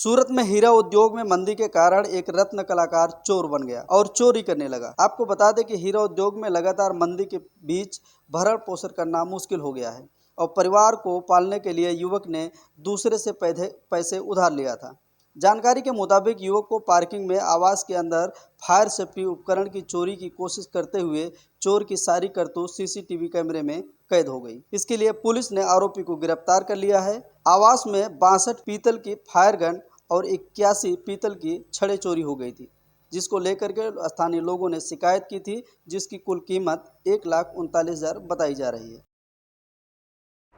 सूरत में हीरा उद्योग में मंदी के कारण एक रत्न कलाकार चोर बन गया और चोरी करने लगा। आपको बता दें कि हीरा उद्योग में लगातार मंदी के बीच भरण पोषण करना मुश्किल हो गया है और परिवार को पालने के लिए युवक ने दूसरे से पैसे उधार लिया था। जानकारी के मुताबिक युवक को पार्किंग में आवास के अंदर फायर सेफ्टी उपकरण की चोरी की कोशिश करते हुए चोर की सारी करतूत सीसीटीवी कैमरे में कैद हो गई। इसके लिए पुलिस ने आरोपी को गिरफ्तार कर लिया है। आवास में 62 पीतल की फायर गन और 81 पीतल की छड़ें चोरी हो गई थी, जिसको लेकर के स्थानीय लोगों ने शिकायत की थी, जिसकी कुल कीमत 1,39,000 बताई जा रही है।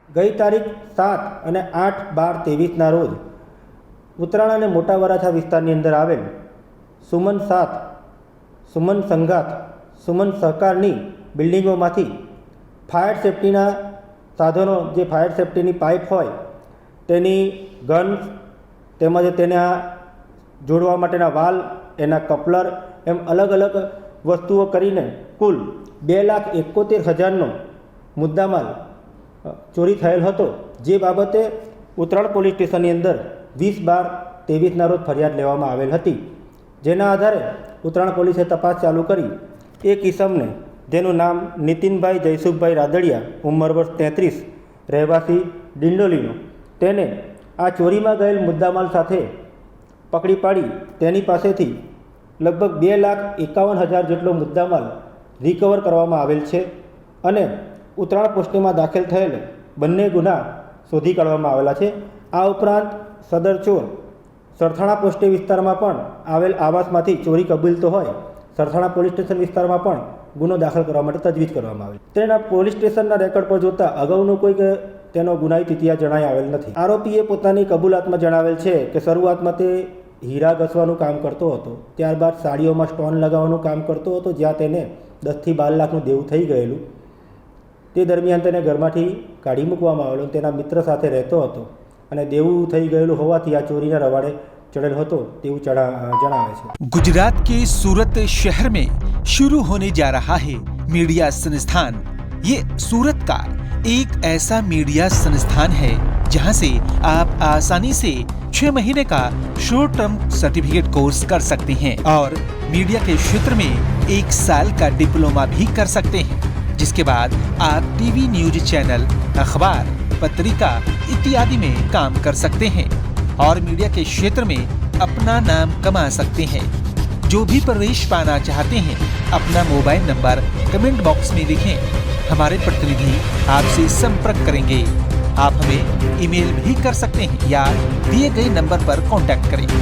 गई तारीख 7 અને 8/12/23 रोज ઉત્તરાણ અને મોટા વરાછા વિસ્તારની અંદર આવેલ સુમન 7, સુમન સંઘાત, સુમન સહકારની બિલ્ડિંગોમાંથી ફાયર સેફ્ટીના સાધનો, જે ફાયર સેફ્ટીની પાઇપ હોય તેની ગન તેમજ તેના જોડવા માટેના વાલ, એના કપલર એમ અલગ અલગ વસ્તુઓ કરીને કુલ 2,71,000નો મુદ્દામાલ ચોરી થયેલ હતો, જે બાબતે ઉત્તરાણ પોલીસ સ્ટેશનની અંદર 20/12/23 રોજ ફરિયાદ લેવામાં આવેલ હતી। જેના આધારે ઉત્તરાણ પોલીસે તપાસ ચાલુ કરી એક ઈસમને, જેનું નામ નીતિનભાઈ જયસુખભાઈ રાદડિયા, ઉંમર વર્ષ 33, રહેવાસી ડિંડોલીનો, તેને આ ચોરીમાં ગયેલ મુદ્દામાલ સાથે પકડી પાડી તેની પાસેથી લગભગ 2,51,000 જેટલો મુદ્દામાલ રિકવર કરવામાં આવેલ છે અને ઉત્તરાણ પોસ્ટેમાં દાખલ થયેલ બંને ગુના શોધી કાઢવામાં આવેલા છે। આ ઉપરાંત સદર ચોર સરથાણા પોસ્ટે વિસ્તારમાં પણ આવેલ આવાસમાંથી ચોરી કબૂલતો હોય સરથાણા પોલીસ સ્ટેશન વિસ્તારમાં પણ ગુનો દાખલ કરવા માટે તજવીજ કરવામાં આવેલ। તેના પોલીસ સ્ટેશનના રેકોર્ડ પર જોતાં અગાઉનો કોઈ તેનો ગુનાહિત ઇતિહાસ જણાઈ આવેલ નથી। આરોપીએ પોતાની કબૂલાતમાં જણાવેલ છે કે શરૂઆતમાં તે હીરા ઘસવાનું કામ કરતો હતો, ત્યારબાદ સાડીઓમાં સ્ટોન લગાવવાનું કામ કરતો હતો, જ્યાં તેને 10થી 12 લાખનું દેવું થઈ ગયેલું। તે દરમિયાન તેને ઘરમાંથી કાઢી મૂકવામાં આવેલો, તેના મિત્ર સાથે રહેતો હતો અને દેવું થઈ ગયેલું હોવાથી આ ચોરીના રવાડે चढ़ेल हो तो जणावे छे। गुजरात के सूरत शहर में शुरू होने जा रहा है मीडिया संस्थान। ये सूरत का एक ऐसा मीडिया संस्थान है जहां से आप आसानी से 6 महीने का शॉर्ट टर्म सर्टिफिकेट कोर्स कर सकते हैं और मीडिया के क्षेत्र में 1 साल का डिप्लोमा भी कर सकते हैं, जिसके बाद आप टीवी न्यूज चैनल, अखबार, पत्रिका इत्यादि में काम कर सकते हैं और मीडिया के क्षेत्र में अपना नाम कमा सकते हैं। जो भी प्रवेश पाना चाहते हैं अपना मोबाइल नंबर कमेंट बॉक्स में लिखें, हमारे प्रतिनिधि आपसे संपर्क करेंगे। आप हमें ईमेल भी कर सकते हैं या दिए गए नंबर पर कांटेक्ट करें।